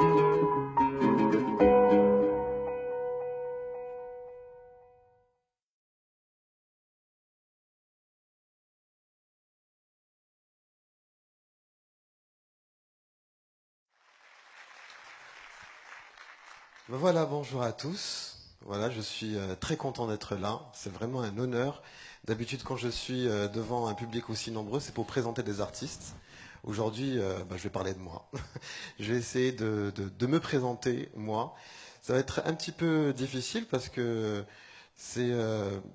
Ben voilà, bonjour à tous. Voilà, je suis très content d'être là. C'est vraiment un honneur. D'habitude, quand je suis devant un public aussi nombreux, c'est pour présenter des artistes. Aujourd'hui, je vais parler de moi. Je vais essayer de me présenter, moi. Ça va être un petit peu difficile parce que c'est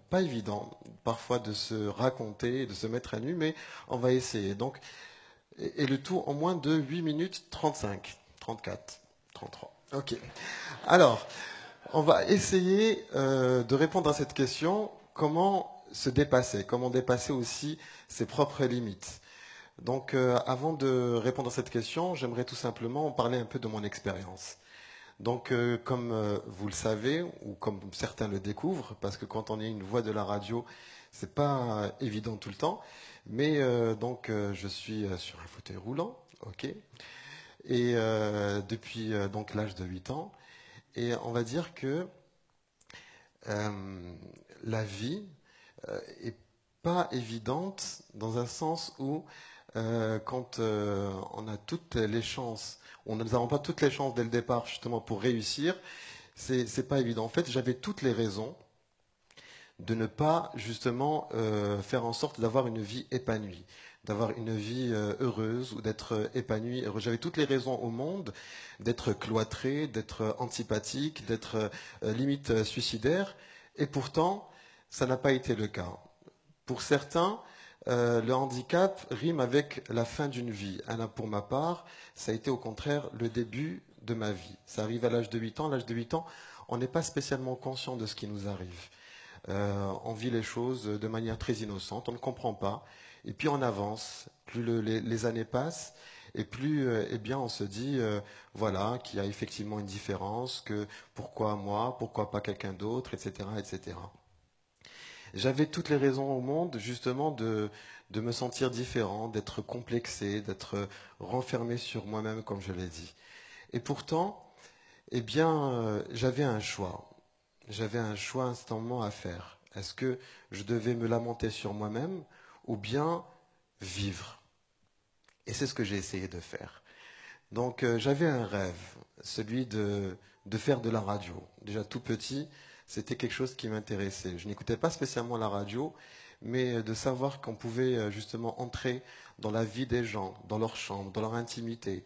pas évident parfois de se raconter, de se mettre à nu, mais on va essayer. Donc, et le tout en moins de 8 minutes 35, 34, 33. Ok. Alors, on va essayer de répondre à cette question, comment se dépasser, comment dépasser aussi ses propres limites. Donc, avant de répondre à cette question, j'aimerais tout simplement parler un peu de mon expérience. Donc, comme vous le savez, ou comme certains le découvrent, parce que quand on est une voix de la radio, c'est pas évident tout le temps, mais je suis sur un fauteuil roulant, ok, et depuis donc l'âge de 8 ans, et on va dire que euh, la vie est pas évidente dans un sens où quand on a toutes les chances, on nous n'avons pas toutes les chances dès le départ justement pour réussir, c'est pas évident. En fait, j'avais toutes les raisons de ne pas justement faire en sorte d'avoir une vie épanouie, d'avoir une vie heureuse ou d'être épanoui. J'avais toutes les raisons au monde d'être cloîtré, d'être antipathique, d'être limite suicidaire, et pourtant, ça n'a pas été le cas. Pour certains, le handicap rime avec la fin d'une vie. Pour ma part, ça a été au contraire le début de ma vie. Ça arrive à l'âge de 8 ans. À l'âge de 8 ans, on n'est pas spécialement conscient de ce qui nous arrive. On vit les choses de manière très innocente, on ne comprend pas. Et puis on avance, plus les années passent, et plus eh bien, on se dit voilà, qu'il y a effectivement une différence, que pourquoi moi, pourquoi pas quelqu'un d'autre, etc., etc. J'avais toutes les raisons au monde, justement, de me sentir différent, d'être complexé, d'être renfermé sur moi-même, comme je l'ai dit. Et pourtant, eh bien, j'avais un choix. J'avais un choix instantanément à faire. Est-ce que je devais me lamenter sur moi-même ou bien vivre? Et c'est ce que j'ai essayé de faire. Donc j'avais un rêve, celui de faire de la radio. Déjà tout petit, c'était quelque chose qui m'intéressait. Je n'écoutais pas spécialement la radio, mais de savoir qu'on pouvait justement entrer dans la vie des gens, dans leur chambre, dans leur intimité,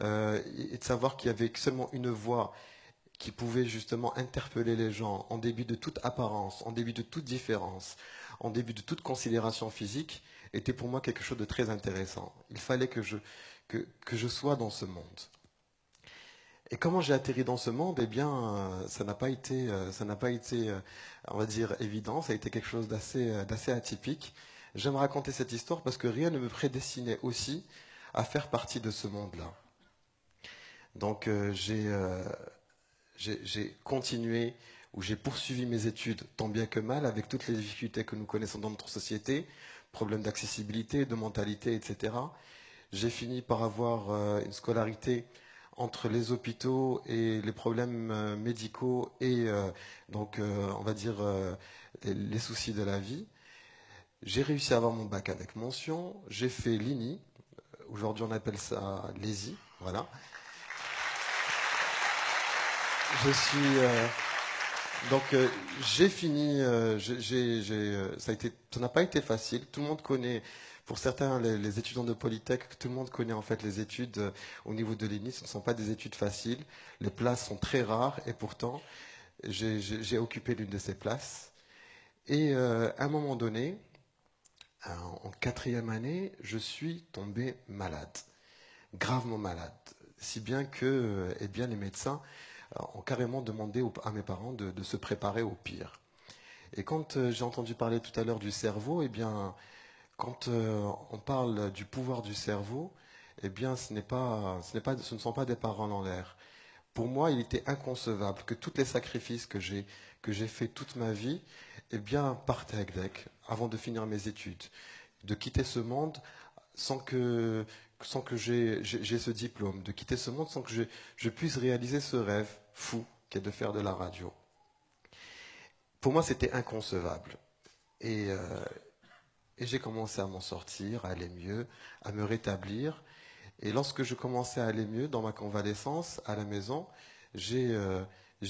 et de savoir qu'il y avait seulement une voix qui pouvait justement interpeller les gens en début de toute apparence, en début de toute différence, en début de toute considération physique, était pour moi quelque chose de très intéressant. Il fallait que je sois dans ce monde. Et comment j'ai atterri dans ce monde? Eh bien, ça n'a pas été, on va dire, évident. Ça a été quelque chose d'assez atypique. J'aime raconter cette histoire parce que rien ne me prédestinait aussi à faire partie de ce monde-là. Donc, j'ai continué ou j'ai poursuivi mes études tant bien que mal avec toutes les difficultés que nous connaissons dans notre société, problèmes d'accessibilité, de mentalité, etc. J'ai fini par avoir une scolarité entre les hôpitaux et les problèmes médicaux et on va dire les soucis de la vie. J'ai réussi à avoir mon bac avec mention. J'ai fait l'INI. Aujourd'hui, on appelle ça l'ESI. Voilà. Je suis j'ai fini, ça n'a pas été facile. Tout le monde connaît, pour certains, les étudiants de Polytech, tout le monde connaît en fait les études au niveau de l'INI. Ce ne sont pas des études faciles. Les places sont très rares et pourtant, j'ai occupé l'une de ces places. Et à un moment donné, en quatrième année, je suis tombé malade, gravement malade, si bien que, eh bien, les médecins ont carrément demandé à mes parents de se préparer au pire. Et quand j'ai entendu parler tout à l'heure du cerveau, eh bien, quand on parle du pouvoir du cerveau, eh bien, ce ne sont pas des paroles en l'air. Pour moi, il était inconcevable que tous les sacrifices que j'ai fait toute ma vie, eh bien, partent avec avant de finir mes études, de quitter ce monde sans sans que j'ai ce diplôme, de quitter ce monde sans que je puisse réaliser ce rêve fou qui est de faire de la radio. Pour moi, c'était inconcevable. Et, euh, et j'ai commencé à m'en sortir, à aller mieux, à me rétablir. Et lorsque je commençais à aller mieux dans ma convalescence à la maison, j'ai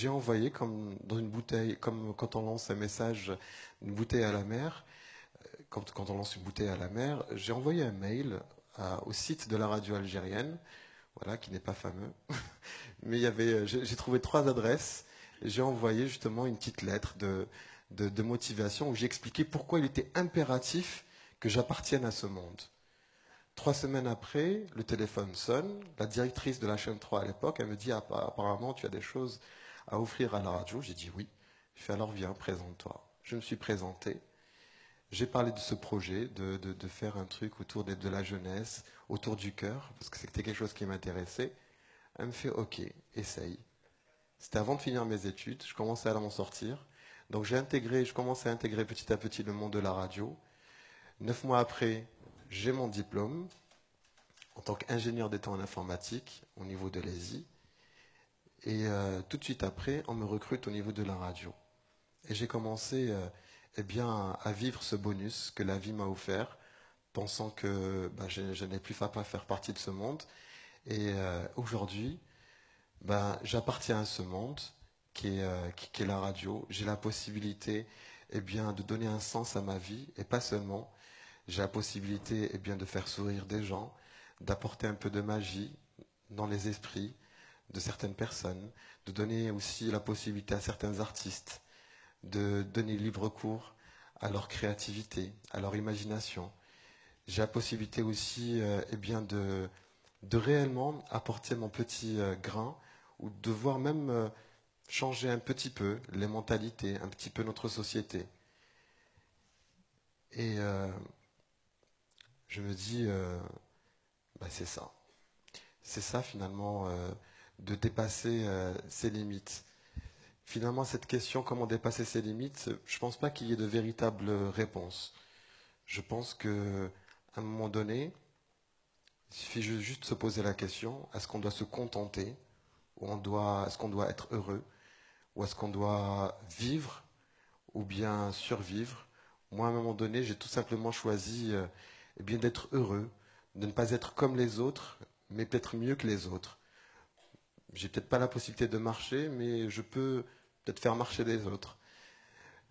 envoyé comme dans une bouteille, comme quand on lance un message, une bouteille à la mer, quand on lance une bouteille à la mer, j'ai envoyé un mail au site de la radio algérienne, voilà, qui n'est pas fameux, mais j'ai trouvé 3 adresses. J'ai envoyé justement une petite lettre de motivation où j'ai expliqué pourquoi il était impératif que j'appartienne à ce monde. 3 semaines après, le téléphone sonne. La directrice de la chaîne 3 à l'époque, elle me dit apparemment tu as des choses à offrir à la radio. J'ai dit oui. Je fais alors viens, présente-toi. Je me suis présenté. J'ai parlé de ce projet, de faire un truc autour de la jeunesse, autour du cœur, parce que c'était quelque chose qui m'intéressait. Elle me fait ok, essaye. C'était avant de finir mes études, je commençais à m'en sortir. Donc je commençais à intégrer petit à petit le monde de la radio. 9 mois après, j'ai mon diplôme en tant qu'ingénieur d'état en informatique au niveau de l'ESI. Et tout de suite après, on me recrute au niveau de la radio. Et j'ai commencé eh bien, à vivre ce bonus que la vie m'a offert, pensant que je n'ai plus pas faire partie de ce monde. Et aujourd'hui, j'appartiens à ce monde qui est la radio. J'ai la possibilité eh bien, de donner un sens à ma vie, et pas seulement. J'ai la possibilité eh bien, de faire sourire des gens, d'apporter un peu de magie dans les esprits de certaines personnes, de donner aussi la possibilité à certains artistes de donner libre cours à leur créativité, à leur imagination. J'ai la possibilité aussi eh bien, de réellement apporter mon petit grain ou de voir même changer un petit peu les mentalités, un petit peu notre société. Et je me dis, c'est ça. C'est ça finalement, de dépasser ses limites. Finalement, cette question, comment dépasser ses limites, je ne pense pas qu'il y ait de véritables réponses. Je pense que à un moment donné, il suffit juste de se poser la question, est-ce qu'on doit se contenter, ou est-ce qu'on doit être heureux, ou est-ce qu'on doit vivre, ou bien survivre. Moi, à un moment donné, j'ai tout simplement choisi eh bien, d'être heureux, de ne pas être comme les autres, mais peut-être mieux que les autres. J'ai peut-être pas la possibilité de marcher, mais je peux peut-être faire marcher les autres.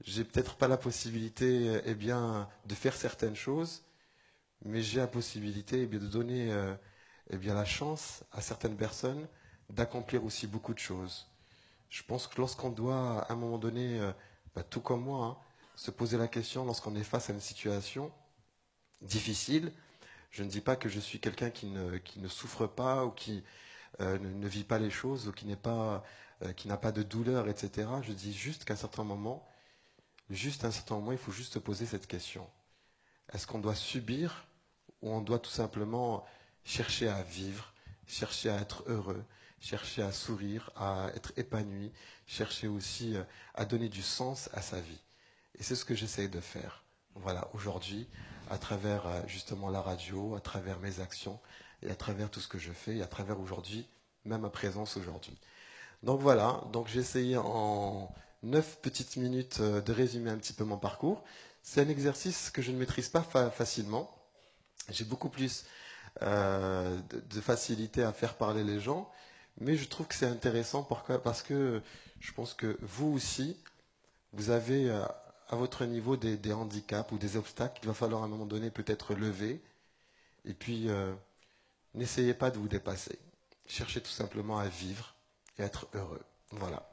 J'ai peut-être pas la possibilité, eh bien, de faire certaines choses, mais j'ai la possibilité, eh bien, de donner, eh bien, la chance à certaines personnes d'accomplir aussi beaucoup de choses. Je pense que lorsqu'on doit, à un moment donné, tout comme moi, hein, se poser la question lorsqu'on est face à une situation difficile, je ne dis pas que je suis quelqu'un qui ne souffre pas ou qui ne vit pas les choses ou qui n'a pas de douleur, etc. Je dis juste qu'à un certain moment, il faut juste se poser cette question. Est-ce qu'on doit subir ou on doit tout simplement chercher à vivre, chercher à être heureux, chercher à sourire, à être épanoui, chercher aussi à donner du sens à sa vie. Et c'est ce que j'essaye de faire. Voilà, aujourd'hui, à travers justement la radio, à travers mes actions et à travers tout ce que je fais et à travers aujourd'hui, même ma présence aujourd'hui. Donc voilà, donc j'ai essayé en 9 petites minutes de résumer un petit peu mon parcours. C'est un exercice que je ne maîtrise pas facilement. J'ai beaucoup plus de facilité à faire parler les gens, mais je trouve que c'est intéressant parce que je pense que vous aussi, vous avez à votre niveau des handicaps ou des obstacles qu'il va falloir à un moment donné peut-être lever. Et puis, n'essayez pas de vous dépasser. Cherchez tout simplement à vivre et à être heureux. Voilà.